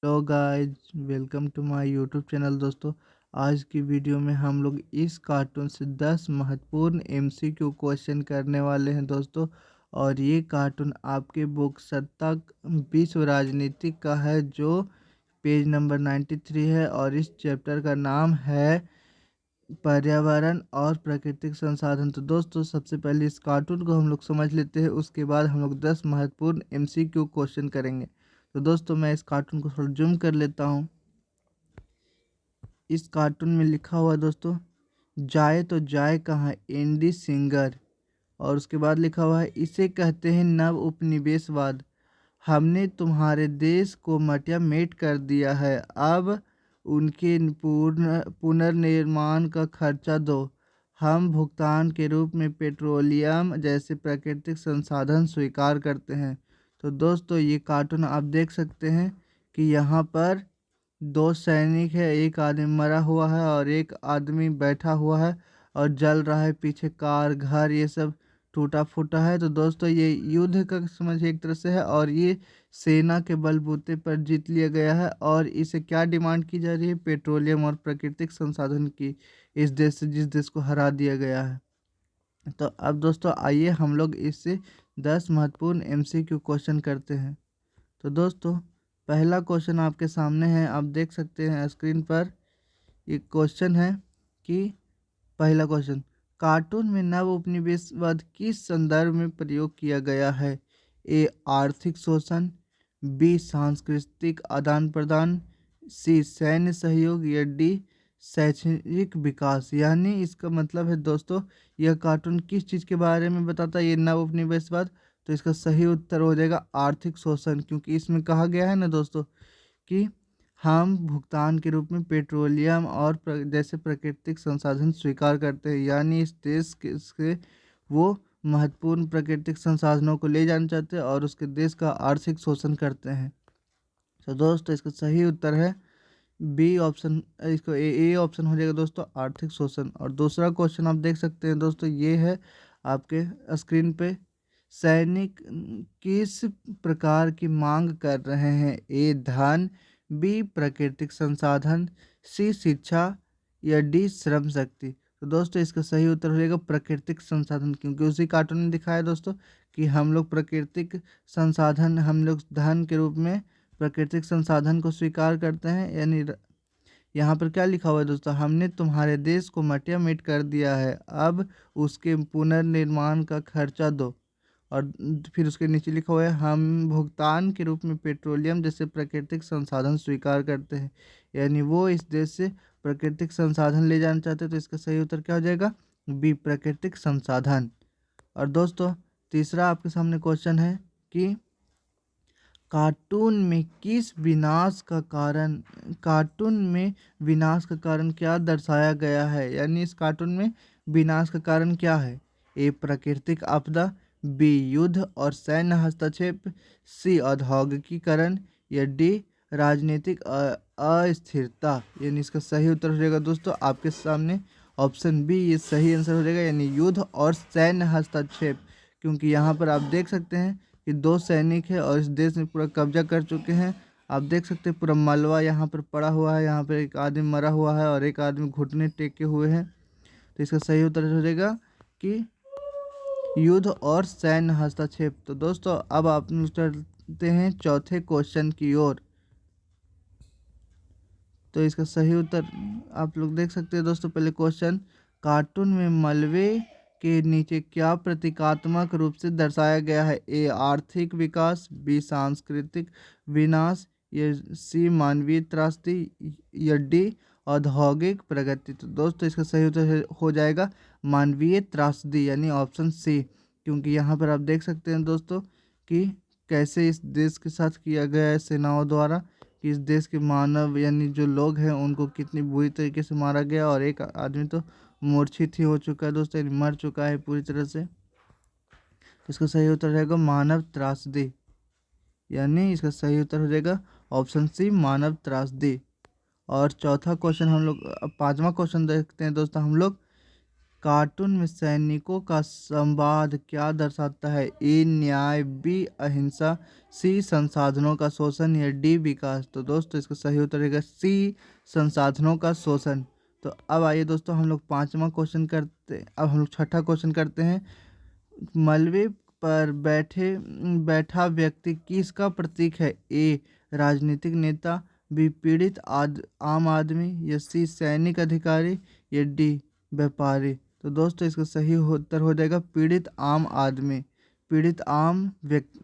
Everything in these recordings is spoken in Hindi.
Hello guys, welcome to my YouTube channel. दोस्तों, आज की वीडियो में हम लोग इस कार्टून से 10 महत्वपूर्ण एमसीक्यू क्वेश्चन करने वाले हैं दोस्तों। और ये कार्टून आपके बुक सत्ता विश्व राजनीति का है, जो पेज नंबर 93 है। और इस चैप्टर का नाम है पर्यावरण और प्राकृतिक संसाधन। तो दोस्तों, सबसे पहले इस कार्टून को हम लोग समझ लेते हैं, उसके बाद हम लोग 10 महत्वपूर्ण एमसीक्यू क्वेश्चन करेंगे। तो दोस्तों, मैं इस कार्टून को थोड़ा जूम कर लेता हूँ। इस कार्टून में लिखा हुआ है दोस्तों, जाए तो जाए कहाँ इंडी सिंगर। और उसके बाद लिखा हुआ है, इसे कहते हैं नव उपनिवेशवाद। हमने तुम्हारे देश को मटिया-मेट कर दिया है, अब उनके पुनर्निर्माण का खर्चा दो। हम भुगतान के रूप में पेट्रोलियम जैसे प्राकृतिक संसाधन स्वीकार करते हैं। तो दोस्तों, ये कार्टून आप देख सकते हैं कि यहाँ पर दो सैनिक है, एक आदमी मरा हुआ है और एक आदमी बैठा हुआ है और जल रहा है। पीछे कार, घर, ये सब टूटा फूटा है। तो दोस्तों, ये युद्ध का समझिए एक तरह से है, और ये सेना के बलबूते पर जीत लिया गया है। और इसे क्या डिमांड की जा रही है? पेट्रोलियम और प्राकृतिक संसाधन की, इस देश से जिस देश को हरा दिया गया है। तो अब दोस्तों, आइए हम लोग इससे 10 महत्वपूर्ण एमसीक्यू क्वेश्चन करते हैं। तो दोस्तों, पहला क्वेश्चन आपके सामने है, आप देख सकते हैं स्क्रीन पर। एक क्वेश्चन है कि पहला क्वेश्चन, कार्टून में नव उपनिवेशवाद किस संदर्भ में प्रयोग किया गया है? ए आर्थिक शोषण, बी सांस्कृतिक आदान प्रदान, सी सैन्य सहयोग, या डी शैक्षणिक विकास। यानी इसका मतलब है दोस्तों, यह कार्टून किस चीज़ के बारे में बताता है, ये नव उपनिवेशवाद? तो इसका सही उत्तर हो जाएगा आर्थिक शोषण, क्योंकि इसमें कहा गया है ना दोस्तों कि हम भुगतान के रूप में पेट्रोलियम और जैसे प्राकृतिक संसाधन स्वीकार करते हैं। यानी इस देश के से वो महत्वपूर्ण प्राकृतिक संसाधनों को ले जाना चाहते हैं और उसके देश का आर्थिक शोषण करते हैं। तो दोस्तों, इसका सही उत्तर है बी ऑप्शन। इसको ए ऑप्शन हो जाएगा दोस्तों, आर्थिक शोषण। और दूसरा क्वेश्चन आप देख सकते हैं दोस्तों, ये है आपके स्क्रीन पे, सैनिक किस प्रकार की मांग कर रहे हैं? ए धन, बी प्राकृतिक संसाधन, सी शिक्षा, या डी श्रम शक्ति। तो दोस्तों, इसका सही उत्तर हो जाएगा प्राकृतिक संसाधन, क्योंकि उसी कार्टून में दिखाया है दोस्तों कि हम लोग प्राकृतिक संसाधन, हम लोग धन के रूप में प्राकृतिक संसाधन को स्वीकार करते हैं। यानी यहाँ पर क्या लिखा हुआ है दोस्तों, हमने तुम्हारे देश को मटिया-मेट कर दिया है, अब उसके पुनर्निर्माण का खर्चा दो। और फिर उसके नीचे लिखा हुआ है, हम भुगतान के रूप में पेट्रोलियम जैसे प्राकृतिक संसाधन स्वीकार करते हैं। यानी वो इस देश से प्राकृतिक संसाधन ले जाना चाहते हैं। तो इसका सही उत्तर क्या हो जाएगा? बी प्राकृतिक संसाधन। और दोस्तों, तीसरा आपके सामने क्वेश्चन है कि कार्टून में विनाश का कारण क्या दर्शाया गया है? यानी इस कार्टून में विनाश का कारण क्या है? ए प्राकृतिक आपदा, बी युद्ध और सैन्य हस्तक्षेप, सी औद्योगिकीकरण, या डी राजनीतिक अस्थिरता। यानी इसका सही उत्तर हो जाएगा दोस्तों आपके सामने ऑप्शन बी, ये सही आंसर हो जाएगा, यानी युद्ध और सैन्य हस्तक्षेप। क्योंकि यहाँ पर आप देख सकते हैं कि दो सैनिक है और इस देश में पूरा कब्जा कर चुके हैं। आप देख सकते हैं पूरा मलबा यहाँ पर पड़ा हुआ है, यहाँ पर एक आदमी मरा हुआ है और एक आदमी घुटने टेके हुए हैं। तो इसका सही उत्तर हो जाएगा कि युद्ध और सैन्य हस्तक्षेप। तो दोस्तों, अब आप चलते हैं चौथे क्वेश्चन की ओर। तो इसका सही उत्तर आप लोग देख सकते हैं दोस्तों। पहले क्वेश्चन, कार्टून में मलबे के नीचे क्या प्रतीकात्मक रूप से दर्शाया गया है? ए आर्थिक विकास, बी सांस्कृतिक विनाश, या सी मानवीय त्रासदी, या डी औद्योगिक प्रगति। तो दोस्तों, इसका सही उत्तर हो जाएगा मानवीय त्रासदी, यानी ऑप्शन सी। क्योंकि यहाँ पर आप देख सकते हैं दोस्तों कि कैसे इस देश के साथ किया गया है सेनाओं द्वारा, कि इस देश के मानव यानी जो लोग हैं उनको कितनी बुरी तरीके से मारा गया। और एक आदमी तो मूर्छित ही हो चुका है दोस्तों, यानी मर चुका है पूरी तरह से। तो इसका सही उत्तर रहेगा मानव त्रासदी, यानी इसका सही उत्तर हो जाएगा ऑप्शन सी, मानव त्रासदी। और चौथा क्वेश्चन हम लोग, अब पांचवा क्वेश्चन देखते हैं दोस्तों हम लोग, कार्टून में सैनिकों का संवाद क्या दर्शाता है? ए न्याय, बी अहिंसा, सी संसाधनों का शोषण या डी विकास। तो दोस्तों इसका सही उत्तर रहेगा सी संसाधनों का शोषण। तो अब आइए दोस्तों हम लोग पांचवा क्वेश्चन करते, अब हम लोग छठा क्वेश्चन करते हैं। मलबे पर बैठा व्यक्ति किसका प्रतीक है? ए राजनीतिक नेता, बी पीड़ित आम आदमी, या सी सैनिक अधिकारी, या डी व्यापारी। तो दोस्तों इसका सही उत्तर हो जाएगा पीड़ित आम आदमी, पीड़ित आम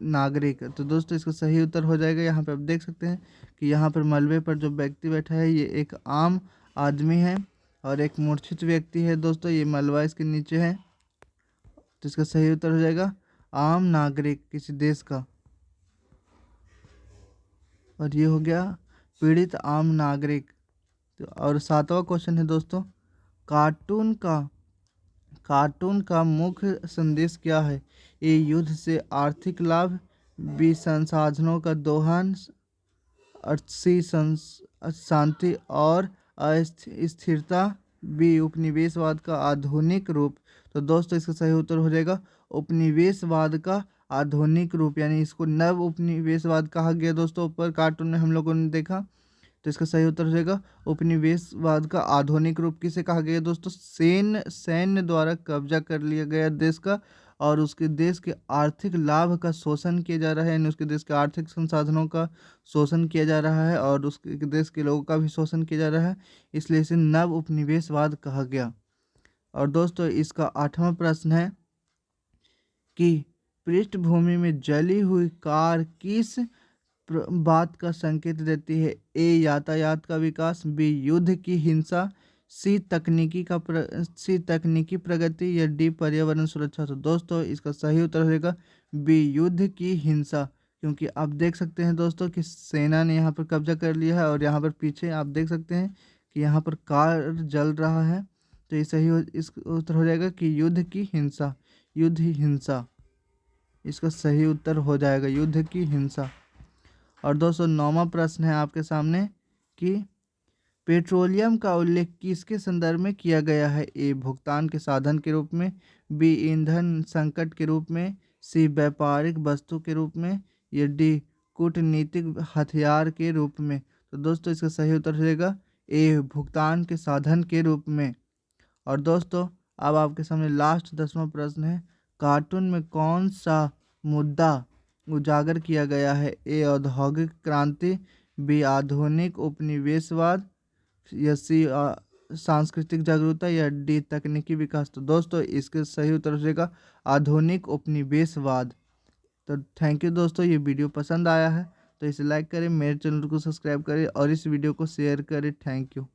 नागरिक। तो दोस्तों इसका सही उत्तर हो जाएगा, यहाँ पे आप देख सकते हैं कि यहाँ पर मलबे पर जो व्यक्ति बैठा है ये एक आम आदमी है और एक मूर्छित व्यक्ति है। दोस्तों ये मलबा इसके नीचे है, तो इसका सही उत्तर हो जाएगा आम नागरिक किसी देश का। और ये हो गया पीड़ित आम नागरिक। तो और सातवां क्वेश्चन है दोस्तों, कार्टून का मुख्य संदेश क्या है? ए युद्ध से आर्थिक लाभ, बी संसाधनों का दोहन, सी शांति और अस्थिरता, बी उपनिवेशवाद का आधुनिक रूप। तो दोस्तों इसका सही उत्तर हो जाएगा उपनिवेशवाद का आधुनिक रूप, यानी इसको नव उपनिवेशवाद कहा गया। दोस्तों ऊपर कार्टून में हम लोगों ने देखा, तो इसका सही उत्तर हो जाएगा उपनिवेशवाद का आधुनिक रूप। किसे कहा गया दोस्तों? सैन्य द्वारा कब्जा कर लिया गया देश का और उसके देश के आर्थिक लाभ का शोषण किया जा रहा है, यानी उसके देश के आर्थिक संसाधनों का शोषण किया जा रहा है और उसके देश के लोगों का भी शोषण किया जा रहा है, इसलिए इसे नव उपनिवेशवाद कहा गया। और दोस्तों इसका आठवां प्रश्न है कि पृष्ठभूमि में जली हुई कार किस बात का संकेत देती है? ए यातायात का विकास, बी युद्ध की हिंसा, सी तकनीकी प्रगति, या डी पर्यावरण सुरक्षा। तो दोस्तों इसका सही उत्तर रहेगा बी युद्ध की हिंसा, क्योंकि आप देख सकते हैं दोस्तों कि सेना ने यहाँ पर कब्जा कर लिया है और यहाँ पर पीछे आप देख सकते हैं कि यहाँ पर कार जल रहा है। तो ये इस उत्तर हो जाएगा कि युद्ध की हिंसा, युद्ध ही हिंसा इसका सही उत्तर हो जाएगा, युद्ध की हिंसा। और दोस्तों नौवां प्रश्न है आपके सामने कि पेट्रोलियम का उल्लेख किसके संदर्भ में किया गया है? ए भुगतान के साधन के रूप में, बी ईंधन संकट के रूप में, सी व्यापारिक वस्तु के रूप में, या डी कूटनीतिक हथियार के रूप में। तो दोस्तों इसका सही उत्तर हो जाएगा ए भुगतान के साधन के रूप में। और दोस्तों अब आपके सामने लास्ट 10वां प्रश्न है, कार्टून में कौन सा मुद्दा उजागर किया गया है? ए औद्योगिक क्रांति, बी आधुनिक उपनिवेशवाद, या सी सांस्कृतिक जागरूकता, या डी तकनीकी विकास। तो दोस्तों इसके सही उत्तर हो जाएगा आधुनिक उपनिवेशवाद। तो थैंक यू दोस्तों, ये वीडियो पसंद आया है तो इसे लाइक करें, मेरे चैनल को सब्सक्राइब करें और इस वीडियो को शेयर करें। Thank you.